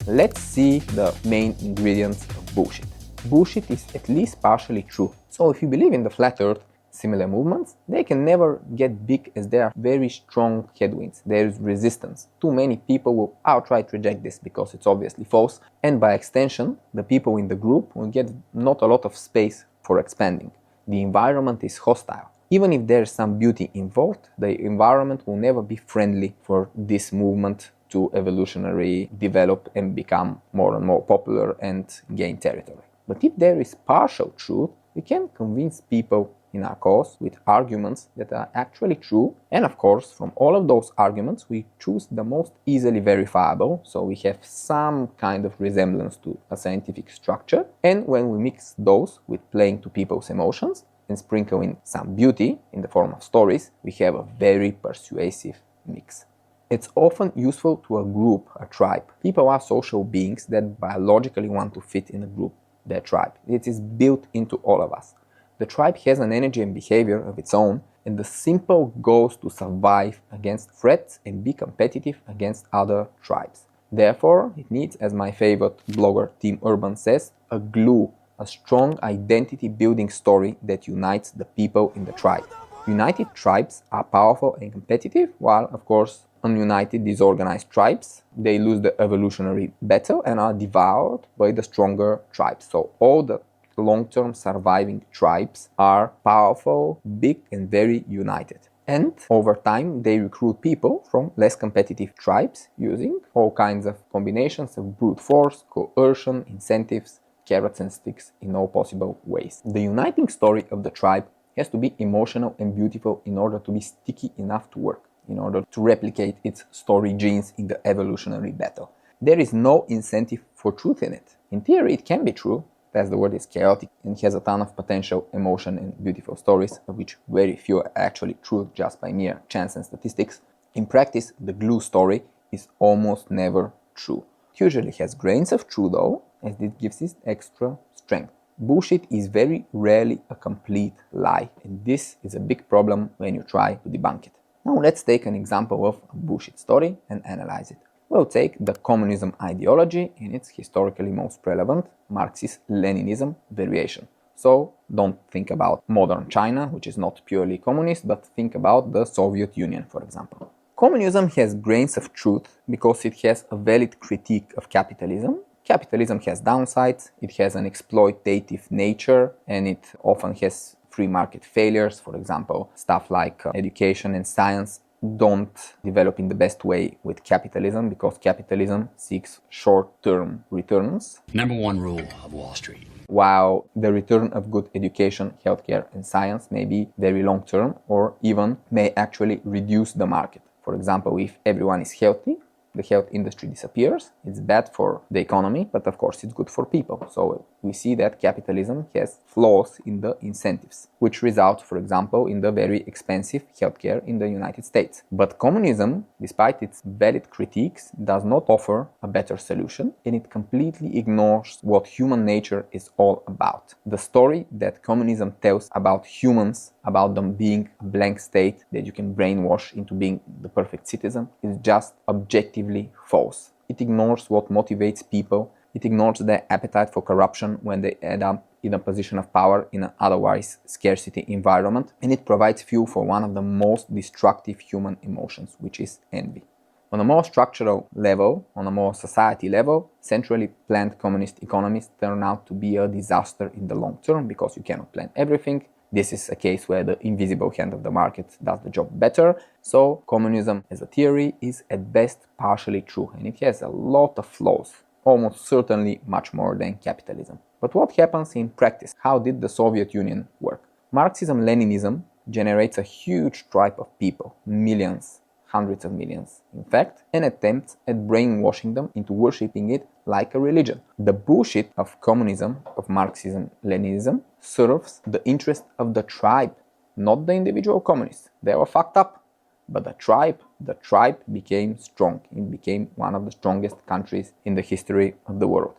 Let's see the main ingredients of bullshit. Bullshit is at least partially true. So if you believe in the flat earth, similar movements, they can never get big as there are very strong headwinds. There is resistance. Too many people will outright reject this because it's obviously false, and by extension, the people in the group will get not a lot of space for expanding. The environment is hostile. Even if there is some beauty involved, the environment will never be friendly for this movement to evolutionarily develop and become more and more popular and gain territory. But if there is partial truth, we can convince people in our cause with arguments that are actually true, and of course from all of those arguments we choose the most easily verifiable, so we have some kind of resemblance to a scientific structure, and when we mix those with playing to people's emotions and sprinkle in some beauty in the form of stories, we have a very persuasive mix. It's often useful to a group, a tribe. People are social beings that biologically want to fit in a group, their tribe. It is built into all of us. The tribe has an energy and behavior of its own, and the simple goal is to survive against threats and be competitive against other tribes. Therefore, it needs, as my favorite blogger Tim Urban says, a glue, a strong identity-building story that unites the people in the tribe. United tribes are powerful and competitive, while, of course, ununited, disorganized tribes, they lose the evolutionary battle and are devoured by the stronger tribes. So all the long-term surviving tribes are powerful, big, and very united. And over time, they recruit people from less competitive tribes using all kinds of combinations of brute force, coercion, incentives, carrots and sticks in all possible ways. The uniting story of the tribe has to be emotional and beautiful in order to be sticky enough to work, in order to replicate its story genes in the evolutionary battle. There is no incentive for truth in it. In theory, it can be true, as the word is chaotic and has a ton of potential emotion and beautiful stories, of which very few are actually true just by mere chance and statistics. In practice, the glue story is almost never true. It usually has grains of true though, as it gives it extra strength. Bullshit is very rarely a complete lie, and this is a big problem when you try to debunk it. Now let's take an example of a bullshit story and analyze it. We'll take the communism ideology in its historically most relevant Marxist-Leninism variation. So don't think about modern China, which is not purely communist, but think about the Soviet Union, for example. Communism has grains of truth because it has a valid critique of capitalism. Capitalism has downsides, it has an exploitative nature, and it often has free market failures. For example, stuff like education and science don't develop in the best way with capitalism because capitalism seeks short-term returns. Number one rule of Wall Street. While the return of good education, healthcare and science may be very long-term or even may actually reduce the market. For example, if everyone is healthy, the health industry disappears. It's bad for the economy, but of course it's good for people. So we see that capitalism has flaws in the incentives, which result, for example, in the very expensive healthcare in the United States. But communism, despite its valid critiques, does not offer a better solution, and it completely ignores what human nature is all about. The story that communism tells about humans, about them being a blank state that you can brainwash into being the perfect citizen, is just objectively false. It ignores what motivates people. It ignores their appetite for corruption when they end up in a position of power in an otherwise scarcity environment, and it provides fuel for one of the most destructive human emotions, which is envy. On a more structural level, on a more society level, centrally planned communist economies turn out to be a disaster in the long term because you cannot plan everything. This is a case where the invisible hand of the market does the job better. So communism as a theory is at best partially true, and it has a lot of flaws, almost certainly much more than capitalism. But what happens in practice? How did the Soviet Union work? Marxism-Leninism generates a huge tribe of people, millions, hundreds of millions, in fact, and attempts at brainwashing them into worshipping it like a religion. The bullshit of communism, of Marxism-Leninism, serves the interest of the tribe, not the individual communists. They were fucked up. But the tribe became strong. It became one of the strongest countries in the history of the world.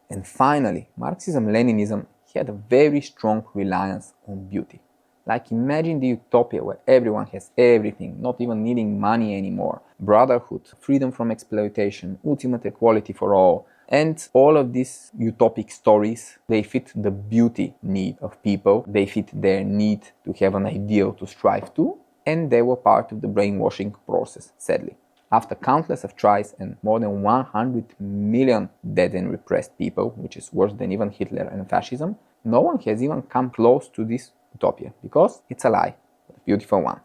And finally, Marxism-Leninism had a very strong reliance on beauty. Like, imagine the utopia where everyone has everything, not even needing money anymore. Brotherhood, freedom from exploitation, ultimate equality for all. And all of these utopic stories, they fit the beauty need of people, they fit their need to have an ideal to strive to, and they were part of the brainwashing process, sadly. After countless of tries and more than 100 million dead and repressed people, which is worse than even Hitler and fascism, no one has even come close to this utopia, because it's a lie, a beautiful one.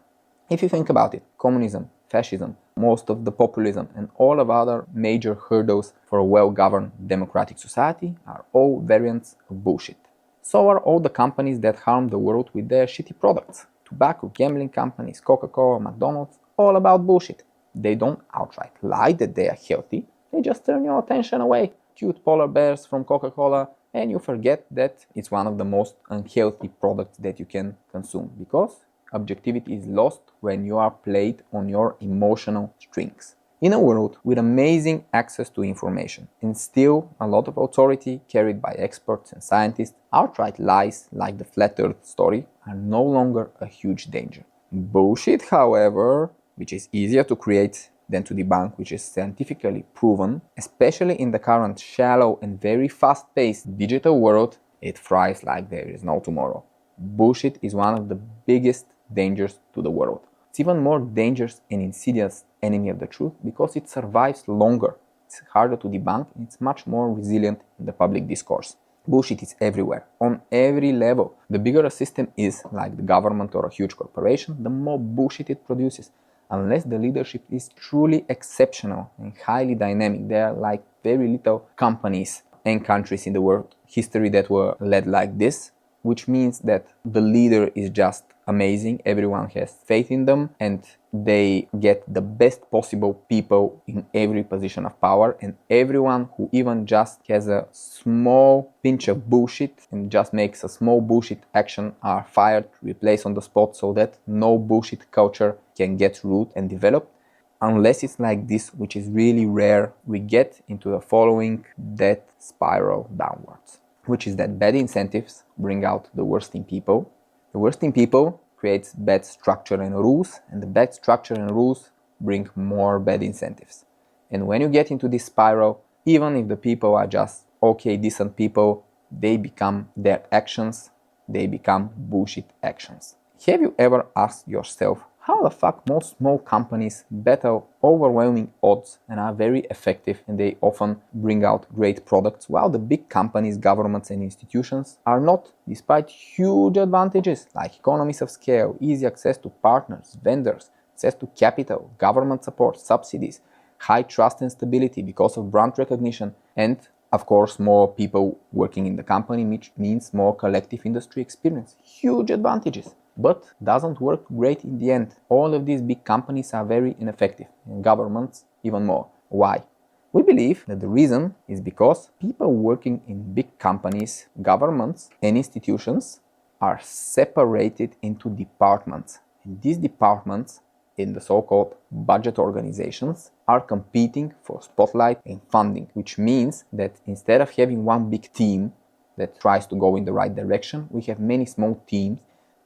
If you think about it, communism, fascism, most of the populism, and all of other major hurdles for a well-governed democratic society are all variants of bullshit. So are all the companies that harm the world with their shitty products. Tobacco, gambling companies, Coca-Cola, McDonald's, all about bullshit. They don't outright lie that they are healthy, they just turn your attention away. Cute polar bears from Coca-Cola, and you forget that it's one of the most unhealthy products that you can consume, because objectivity is lost when you are played on your emotional strings. In a world with amazing access to information and still a lot of authority carried by experts and scientists, outright lies like the flat earth story are no longer a huge danger. Bullshit, however, which is easier to create than to debunk, which is scientifically proven, especially in the current shallow and very fast-paced digital world, it thrives like there is no tomorrow. Bullshit is one of the biggest dangers to the world. It's even more dangerous and insidious enemy of the truth because it survives longer. It's harder to debunk and it's much more resilient in the public discourse. Bullshit is everywhere, on every level. The bigger a system is, like the government or a huge corporation, the more bullshit it produces. Unless the leadership is truly exceptional and highly dynamic, there are like very little companies and countries in the world history that were led like this, which means that the leader is just amazing, everyone has faith in them, and they get the best possible people in every position of power, and everyone who even just has a small pinch of bullshit and just makes a small bullshit action are fired, replaced on the spot, so that no bullshit culture can get root and develop. Unless it's like this, which is really rare, we get into the following death spiral downwards, which is that bad incentives bring out the worst in people. The worst in people creates bad structure and rules, and the bad structure and rules bring more bad incentives. And when you get into this spiral, even if the people are just okay, decent people, they become their actions, they become bullshit actions. Have you ever asked yourself how the fuck most small companies battle overwhelming odds and are very effective, and they often bring out great products, while the big companies, governments and institutions are not, despite huge advantages like economies of scale, easy access to partners, vendors, access to capital, government support, subsidies, high trust and stability because of brand recognition, and of course more people working in the company, which means more collective industry experience. Huge advantages. But doesn't work great in the end. All of these big companies are very ineffective, and governments even more. Why? We believe that the reason is because people working in big companies, governments and institutions are separated into departments. And these departments, in the so-called budget organizations, are competing for spotlight and funding, which means that instead of having one big team that tries to go in the right direction, we have many small teams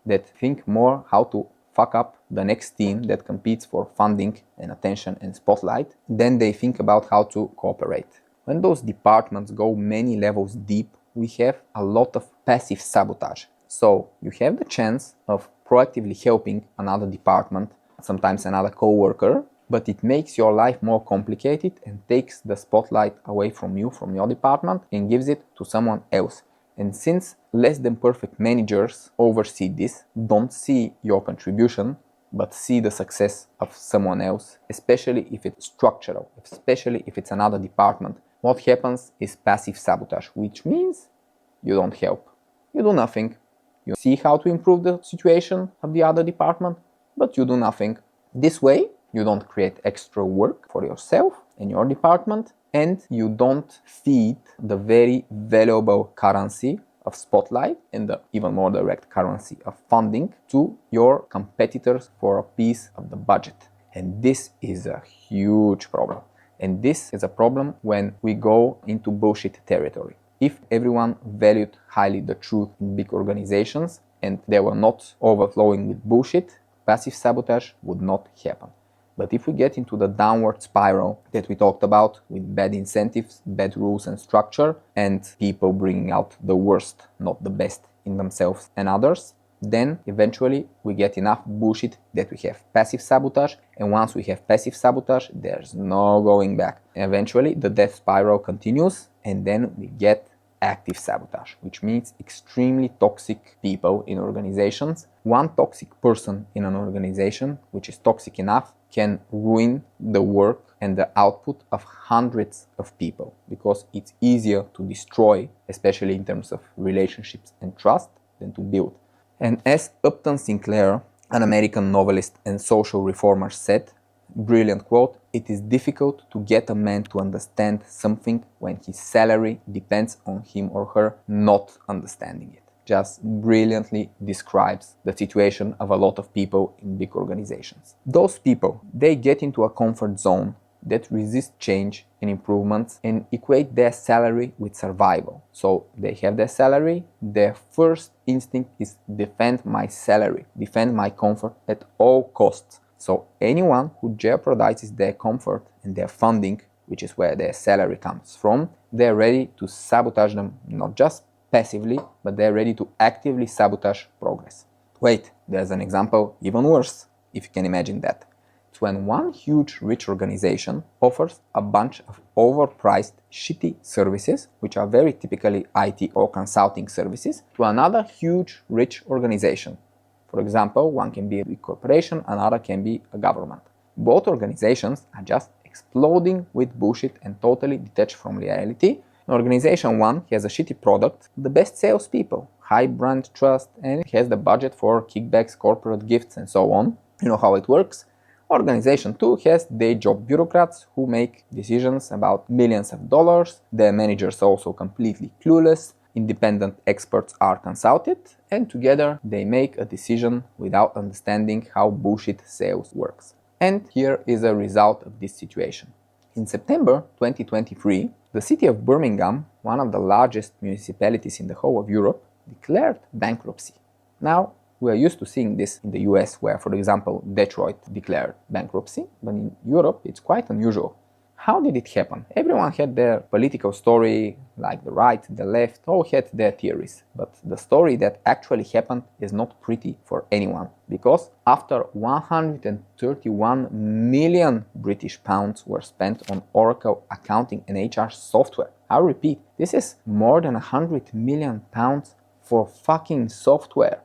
that think more how to fuck up the next team that competes for funding and attention and spotlight, then they think about how to cooperate. When those departments go many levels deep, we have a lot of passive sabotage. So you have the chance of proactively helping another department, sometimes another co-worker, but it makes your life more complicated and takes the spotlight away from you, from your department, and gives it to someone else. And since less than perfect managers oversee this, don't see your contribution, but see the success of someone else, especially if it's structural, especially if it's another department, what happens is passive sabotage, which means you don't help. You do nothing. You see how to improve the situation of the other department, but you do nothing. This way, you don't create extra work for yourself and your department, and you don't feed the very valuable currency of spotlight and the even more direct currency of funding to your competitors for a piece of the budget. And this is a huge problem. And this is a problem when we go into bullshit territory. If everyone valued highly the truth in big organizations and they were not overflowing with bullshit, passive sabotage would not happen. But if we get into the downward spiral that we talked about, with bad incentives, bad rules and structure, and people bringing out the worst, not the best, in themselves and others, then eventually we get enough bullshit that we have passive sabotage, and once we have passive sabotage, there's no going back. Eventually the death spiral continues, and then we get active sabotage, which means extremely toxic people in organizations. One toxic person in an organization, which is toxic enough, can ruin the work and the output of hundreds of people, because it's easier to destroy, especially in terms of relationships and trust, than to build. And as Upton Sinclair, an American novelist and social reformer, said, brilliant quote, "It is difficult to get a man to understand something when his salary depends on him or her not understanding it." Just brilliantly describes the situation of a lot of people in big organizations. Those people, they get into a comfort zone that resist change and improvements and equate their salary with survival. So they have their salary, their first instinct is defend my salary, defend my comfort at all costs. So anyone who jeopardizes their comfort and their funding, which is where their salary comes from, they're ready to sabotage them, not just passively, but they're ready to actively sabotage progress. Wait, there's an example even worse, if you can imagine that. It's when one huge rich organization offers a bunch of overpriced shitty services, which are very typically IT or consulting services, to another huge rich organization. For example, one can be a big corporation, another can be a government. Both organizations are just exploding with bullshit and totally detached from reality. Organization 1 has a shitty product, the best salespeople, high brand trust, and has the budget for kickbacks, corporate gifts, and so on. You know how it works. Organization 2 has day job bureaucrats who make decisions about millions of dollars. Their managers are also completely clueless. Independent experts are consulted, and together they make a decision without understanding how bullshit sales works. And here is a result of this situation. In September 2023, the city of Birmingham, one of the largest municipalities in the whole of Europe, declared bankruptcy. Now, we are used to seeing this in the US, where, for example, Detroit declared bankruptcy, but in Europe it's quite unusual. How did it happen? Everyone had their political story, like the right, the left, all had their theories. But the story that actually happened is not pretty for anyone, because after 131 million British pounds were spent on Oracle accounting and HR software. I repeat, this is more than 100 million pounds for fucking software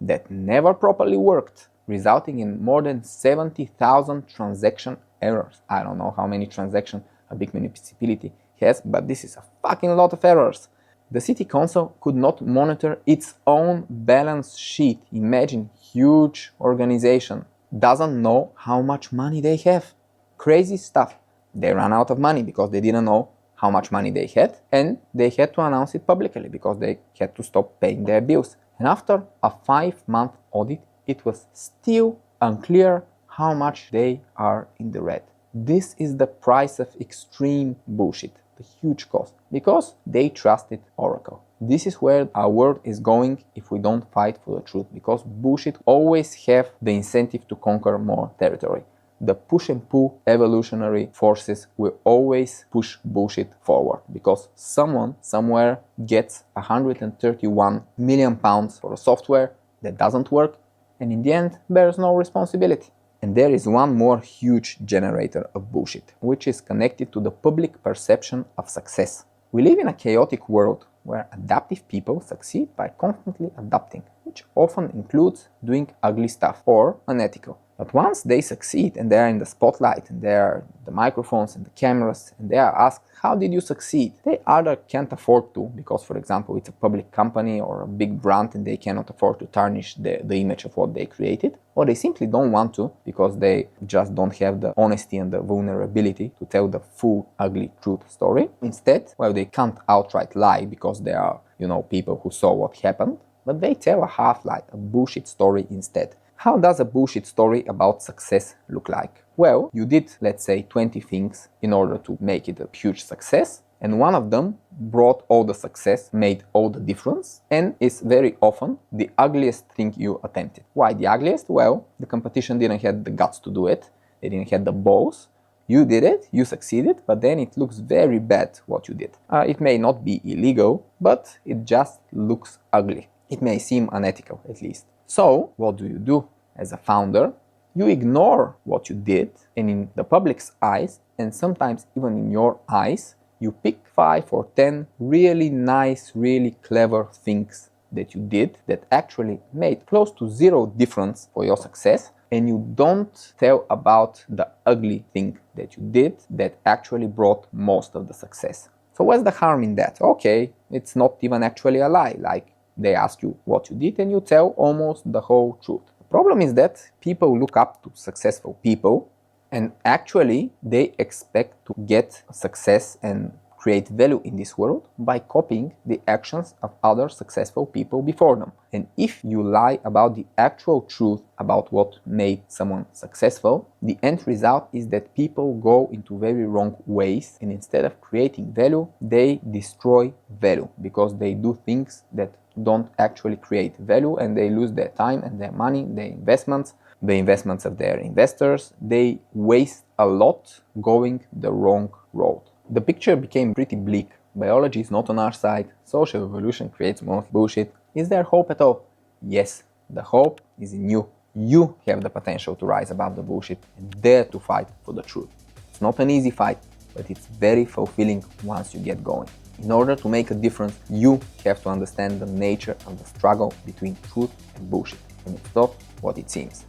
that never properly worked, resulting in more than 70,000 transaction errors. I don't know how many transactions a big municipality has, but this is a fucking lot of errors. The city council could not monitor its own balance sheet. Imagine, huge organization doesn't know how much money they have. Crazy stuff. They ran out of money because they didn't know how much money they had, and they had to announce it publicly because they had to stop paying their bills. And after a 5-month audit, it was still unclear how much they are in the red. This is the price of extreme bullshit, the huge cost, because they trusted Oracle. This is where our world is going if we don't fight for the truth, because bullshit always have the incentive to conquer more territory. The push and pull evolutionary forces will always push bullshit forward, because someone somewhere gets 131 million pounds for a software that doesn't work, and in the end bears no responsibility. And there is one more huge generator of bullshit, which is connected to the public perception of success. We live in a chaotic world where adaptive people succeed by constantly adapting, which often includes doing ugly stuff or unethical. But once they succeed and they are in the spotlight and there are the microphones and the cameras and they are asked, how did you succeed? They either can't afford to, because, for example, it's a public company or a big brand and they cannot afford to tarnish the image of what they created, or they simply don't want to because they just don't have the honesty and the vulnerability to tell the full ugly truth story. Instead, well, they can't outright lie because they are, people who saw what happened, but they tell a half-lie, a bullshit story instead. How does a bullshit story about success look like? Well, you did, let's say, 20 things in order to make it a huge success, and one of them brought all the success, made all the difference, and is very often the ugliest thing you attempted. Why the ugliest? Well, the competition didn't have the guts to do it. They didn't have the balls. You did it, you succeeded, but then it looks very bad what you did. It may not be illegal, but it just looks ugly. It may seem unethical, at least. So, what do? As a founder, you ignore what you did, and in the public's eyes, and sometimes even in your eyes, you pick 5 or 10 really nice, really clever things that you did that actually made close to zero difference for your success, and you don't tell about the ugly thing that you did that actually brought most of the success. So what's the harm in that? Okay, it's not even actually a lie, like they ask you what you did and you tell almost the whole truth. The problem is that people look up to successful people and actually they expect to get success and create value in this world by copying the actions of other successful people before them. And if you lie about the actual truth about what made someone successful, the end result is that people go into very wrong ways, and instead of creating value, they destroy value because they do things that don't actually create value, and they lose their time and their money, their investments, the investments of their investors. They waste a lot going the wrong road. The picture became pretty bleak. Biology is not on our side. Social evolution creates more bullshit. Is there hope at all? Yes, the hope is in you. You have the potential to rise above the bullshit and dare to fight for the truth. It's not an easy fight, but it's very fulfilling once you get going. In order to make a difference, you have to understand the nature of the struggle between truth and bullshit, and it's not what it seems.